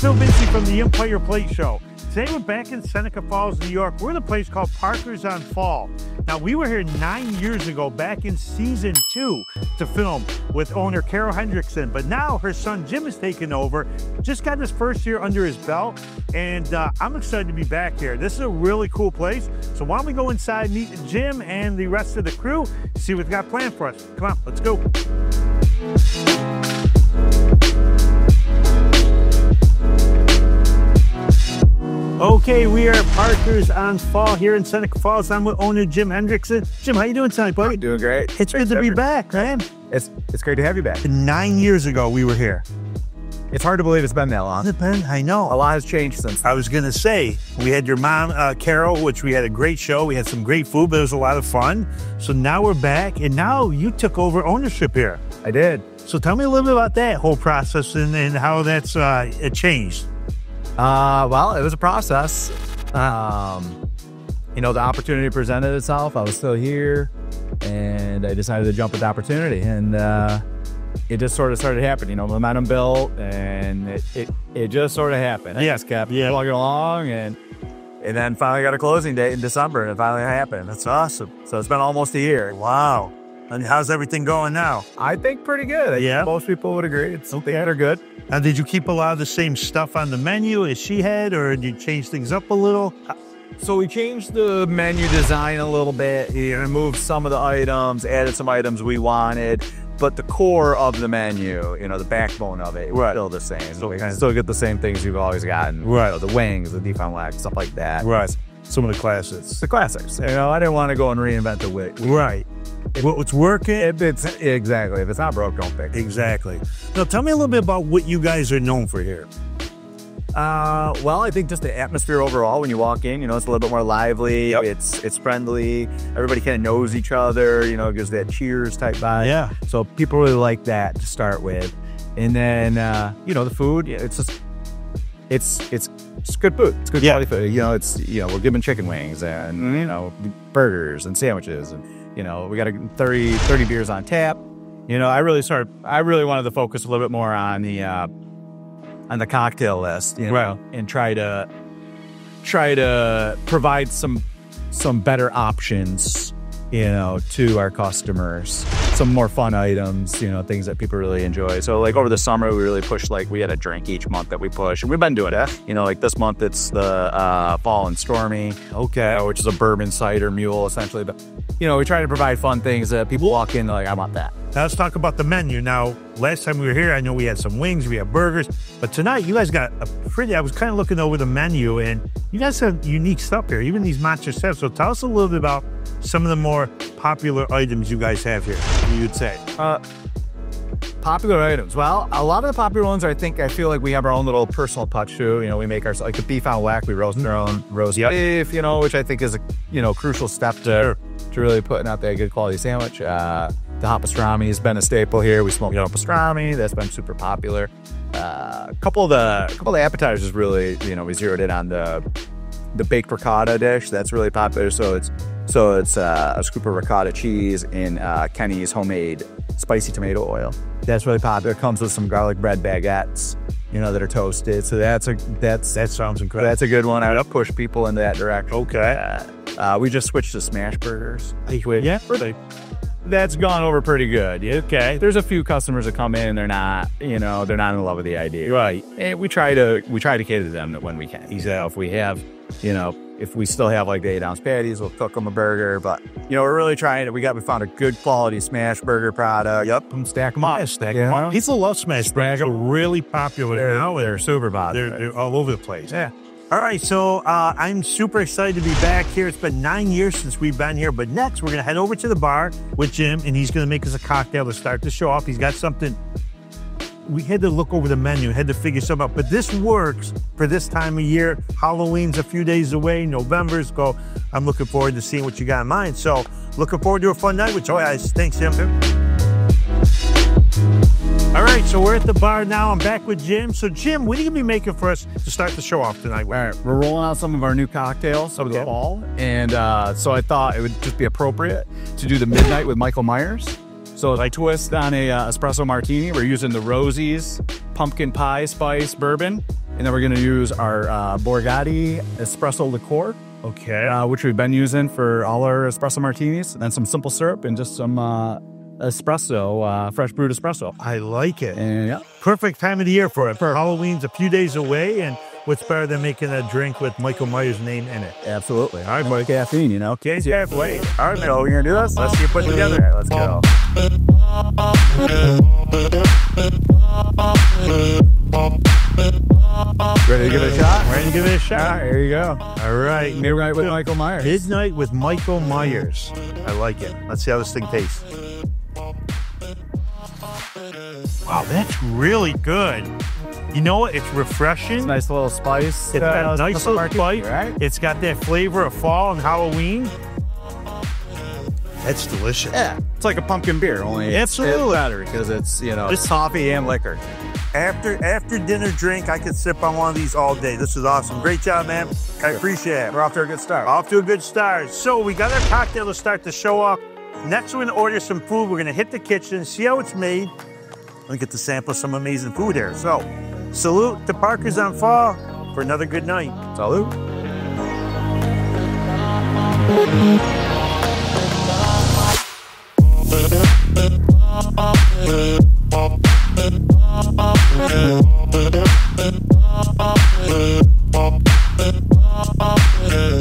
Phil Vinci from the Empire Plate Show. Today we're back in Seneca Falls, New York. We're in a place called Parker's on Fall. Now, we were here 9 years ago, back in season 2, to film with owner Carol Hendrickson. But now her son Jim has taken over, just got his first year under his belt, and I'm excited to be back here. This is a really cool place. So why don't we go inside, meet Jim and the rest of the crew, see what they got planned for us. Come on, let's go. Okay, we are at Parker's on Fall here in Seneca Falls. I'm with owner Jim Hendrickson. Jim, how you doing tonight, buddy? Doing great. It's good to be back, man. It's great to have you back. 9 years ago, we were here. It's hard to believe it's been that long. Has it been? I know. A lot has changed since then. I was going to say, we had your mom, Carol, which we had a great show. We had some great food, but it was a lot of fun. So now we're back, and now you took over ownership here. I did. So tell me a little bit about that whole process and how that's it changed. Well, it was a process. You know, the opportunity presented itself. I was still here, and I decided to jump at the opportunity, and it just sort of started happening. You know, momentum built, and it just sort of happened. I just kept plugging along, and then finally got a closing date in December, and it finally happened. That's awesome. So it's been almost a year. Wow. And how's everything going now? I think pretty good. Yeah? Most people would agree. Things are good. Now, did you keep a lot of the same stuff on the menu as she had, or did you change things up a little? So we changed the menu design a little bit, removed some of the items, added some items we wanted, but the core of the menu, you know, the backbone of it, was still the same. So we still get the same things you've always gotten. Right. You know, the wings, the beef on wax, stuff like that. Right. Some of the classics. The classics. You know, I didn't want to go and reinvent the wheel. Right. What's working? Exactly. If it's not broke, don't fix it. Exactly. Now, tell me a little bit about what you guys are known for here. Well, I think just the atmosphere overall when you walk in, you know, it's a little bit more lively. Yep. It's friendly. Everybody kind of knows each other. You know, it gives that cheers type vibe. Yeah. So people really like that to start with. And then, you know, the food, it's just, it's good food. It's good quality food. You know, we're giving chicken wings and, you know, burgers and sandwiches. And, you know, we got 30 beers on tap. You know, I really wanted to focus a little bit more on the cocktail list, you know, and try to provide some better options, you know, to our customers. Some more fun items, you know, things that people really enjoy. So like over the summer, we really pushed, like we had a drink each month that we push, and we've been doing it. You know, like this month it's the Fall and Stormy, which is a bourbon cider mule essentially. But you know, we try to provide fun things that people walk in like, I want that. Now let's talk about the menu. Now, last time we were here, I know we had some wings, we had burgers, but tonight you guys got I was kind of looking over the menu, and you guys have unique stuff here, even these monster sets. So tell us a little bit about some of the more popular items you guys have here, you'd say. Popular items. Well, a lot of the popular ones, I feel like we have our own little personal touch to. You know, we make our, like the beef on wax, we roast our own roast beef, you know, which I think is a, you know, crucial step to really putting out that good quality sandwich. The hot pastrami has been a staple here. We smoke hot pastrami. That's been super popular. A couple of the appetizers really, you know, we zeroed in on the baked ricotta dish. That's really popular. So it's a scoop of ricotta cheese in Kenny's homemade spicy tomato oil. That's really popular. It comes with some garlic bread baguettes, you know, that are toasted. So that sounds incredible. That's a good one. I would push people in that direction. Okay. We just switched to smash burgers. Yeah. That's gone over pretty good. Okay. There's a few customers that come in and they're not in love with the idea. Right. And we try to cater to them when we can. So if we have, you know, if we still have like the 8-ounce patties, we'll cook them a burger. But, you know, we're really trying to, we found a good quality smash burger product. Yep. And stack them up. Yeah. People love smash burgers. They're really popular. They're super popular. They're all over the place. Yeah. All right, so I'm super excited to be back here. It's been 9 years since we've been here, but next we're going to head over to the bar with Jim, and he's going to make us a cocktail to start the show off. He's got something. We had to look over the menu, had to figure something out, but this works for this time of year. Halloween's a few days away, November's go. I'm looking forward to seeing what you got in mind. So looking forward to a fun night with you guys. Thanks, Jim. All right, so we're at the bar now. I'm back with Jim. So, Jim, what are you going to be making for us to start the show off tonight? All right, we're rolling out some of our new cocktails of the fall. And so I thought it would just be appropriate to do the Midnight with Michael Myers. So I twist on a espresso martini. We're using the Rosie's pumpkin pie spice bourbon And then we're going to use our Borgatti espresso liqueur, Okay. which we've been using for all our espresso martinis. And then some simple syrup and just some espresso, fresh brewed espresso. I like it. And yeah, Perfect time of the year for it. Halloween's a few days away, and what's better than making a drink with Michael Myers' name in it? absolutely. All right, more caffeine, you know. Can't halfway. All right, man, we're going to do this. Let's get put together. All right, let's go. Ready to give it a shot? Ready to give it a shot? There you go. All right. Midnight with Michael Myers. Midnight with Michael Myers. I like it. Let's see how this thing tastes. Wow, that's really good. You know what? It's refreshing. Nice little spice. It's got a nice little spice. Right? It's got that flavor of fall and Halloween. That's delicious. Yeah, it's like a pumpkin beer, only Absolutely. it's better because it's, you know, It's- coffee and liquor. After dinner drink, I could sip on one of these all day. This is awesome. Great job, man. I appreciate it. We're off to a good start. Off to a good start. So we got our cocktail to start the show off. Next, we're gonna order some food. We're gonna hit the kitchen, see how it's made, and get to sample some amazing food here. So, salute to Parker's on Fall for another good night. Salute.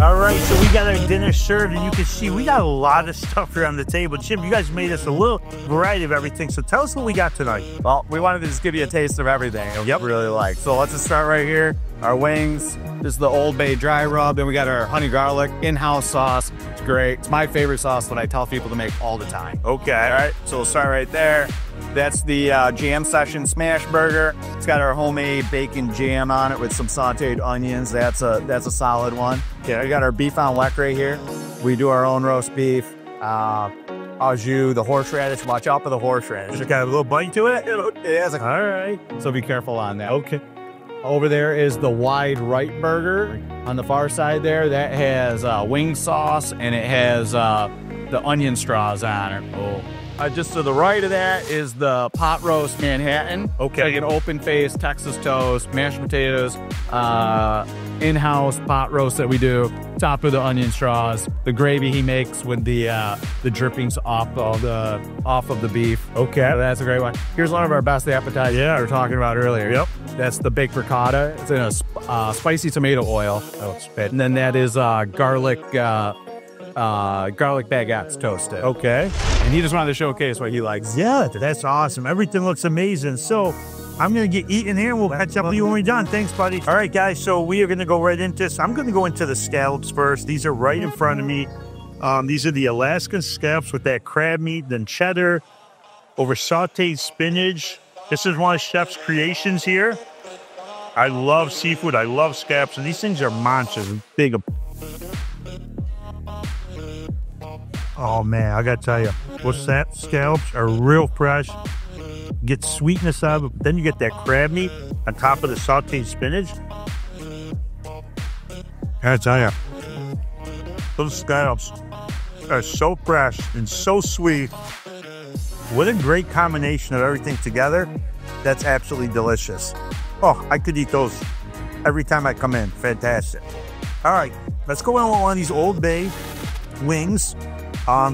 All right, so we got our dinner served, and you can see we got a lot of stuff here on the table. Jim, you guys made us a little variety of everything, so tell us what we got tonight. Well, we wanted to just give you a taste of everything. Yep. Really like. So let's just start right here. Our wings. This is the Old Bay dry rub. Then we got our honey garlic in-house sauce. It's great. It's my favorite sauce that I tell people to make all the time. Okay. All right, so we'll start right there. That's the Jam Session Smash Burger. It's got our homemade bacon jam on it with some sauteed onions. That's a solid one. Okay, we got our beef on weck right here. We do our own roast beef. Au jus, the horseradish. Watch out for the horseradish. It's got a little bite to it? It has a, All right. so be careful on that. Okay. Over there is the wide right burger on the far side there. That has wing sauce and it has the onion straws on it. Oh. Just to the right of that is the pot roast Manhattan. Okay. Like an open face Texas toast, mashed potatoes, in-house pot roast that we do, topped with the onion straws. The gravy he makes with the drippings off of the beef. Okay. So that's a great one. Here's one of our best appetizers we were talking about earlier. Yep. That's the baked ricotta. It's in a spicy tomato oil. Oh, it's bad. And then that is garlic baguettes toasted. Okay. And he just wanted to showcase what he likes. Yeah, that's awesome. Everything looks amazing. So I'm going to get eating here, and we'll catch up with you when we're done. Thanks, buddy. All right, guys, so we are going to go right into this. I'm going to go into the scallops first. These are right in front of me. These are the Alaskan scallops with that crab meat, then cheddar, over sauteed spinach. This is one of Chef's creations here. I love seafood. I love scallops, and these things are monsters. Big. Oh, man, I got to tell you, what's that? Scallops are real fresh. Get sweetness out of it, but then you get that crab meat on top of the sauteed spinach. I gotta tell you, those scallops are so fresh and so sweet. What a great combination of everything together. That's absolutely delicious. Oh, I could eat those every time I come in. Fantastic. All right, let's go on with one of these Old Bay wings.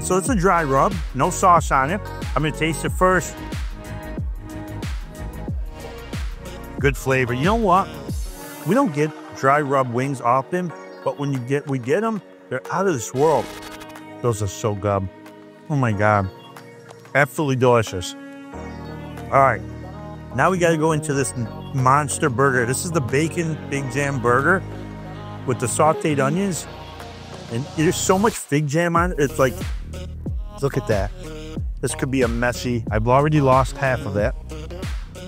So it's a dry rub, no sauce on it. I'm gonna taste it first. Good flavor. You know what? We don't get dry rub wings often, but when we get them, they're out of this world. Those are so good. Oh my God. Absolutely delicious. All right. Now we got to go into this monster burger. This is the bacon Big Jam burger with the sauteed onions. And there's so much fig jam on it. It's like, look at that. This could be a messy. I've already lost half of that.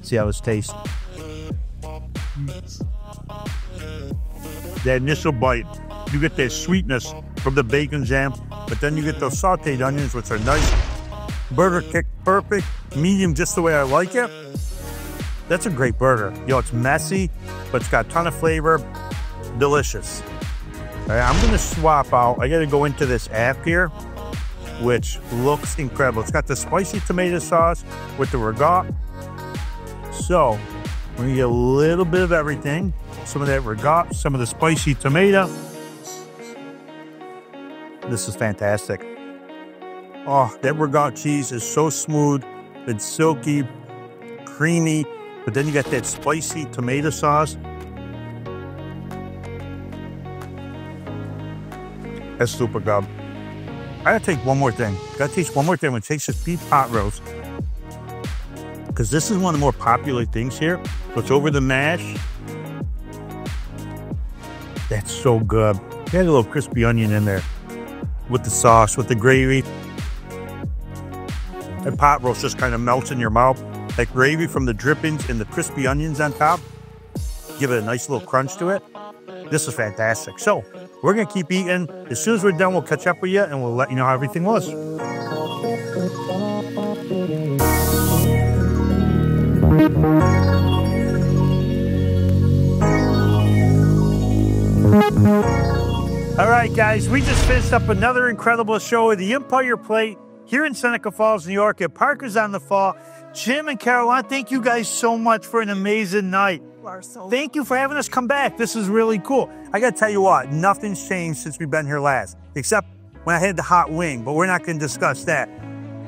See how this tastes. That initial bite, you get that sweetness from the bacon jam, but then you get those sauteed onions, which are nice. Burger kick, perfect. Medium, just the way I like it. That's a great burger. You know, it's messy, but it's got a ton of flavor. Delicious. All right, I'm gonna swap out. I gotta go into this app here, which looks incredible. It's got the spicy tomato sauce with the regat. So We're gonna get a little bit of everything. Some of that ricotta, some of the spicy tomato. This is fantastic. Oh, that ricotta cheese is so smooth. It's silky, creamy, but then you got that spicy tomato sauce. That's super good. I gotta take one more thing. Gotta taste one more thing. I'm gonna taste this beef pot roast, because this is one of the more popular things here. So it's over the mash. That's so good. Got a little crispy onion in there with the sauce, with the gravy. That pot roast just kind of melts in your mouth. That gravy from the drippings and the crispy onions on top give it a nice little crunch to it. This is fantastic. So we're gonna keep eating. As soon as we're done, we'll catch up with you and we'll let you know how everything was. All right, guys, we just finished up another incredible show of the Empire Plate here in Seneca Falls, New York at Parker's on the Fall. Jim and Caroline, thank you guys so much for an amazing night. Thank you for having us come back. This is really cool. I got to tell you what, nothing's changed since we've been here last, except when I had the hot wing, but we're not going to discuss that.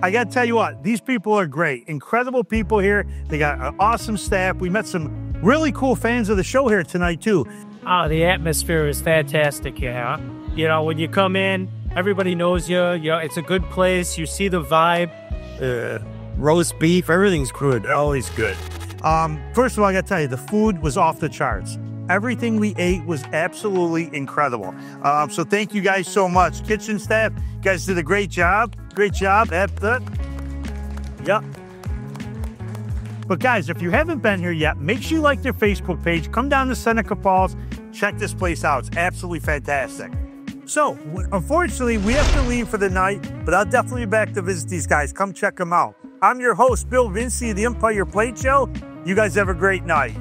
I got to tell you what, these people are great. Incredible people here. They got an awesome staff. We met some really cool fans of the show here tonight, too. Oh, the atmosphere is fantastic here. You know, when you come in, everybody knows you. You know, it's a good place. You see the vibe. Roast beef, everything's good. Always good. First of all, I got to tell you, the food was off the charts. Everything we ate was absolutely incredible. So thank you guys so much. Kitchen staff, you guys did a great job. Great job. Yep. But guys, if you haven't been here yet, make sure you like their Facebook page. Come down to Seneca Falls. Check this place out. It's absolutely fantastic. So, unfortunately, we have to leave for the night, but I'll definitely be back to visit these guys. Come check them out. I'm your host, Bill Vinci of the Empire Plate Show. You guys have a great night.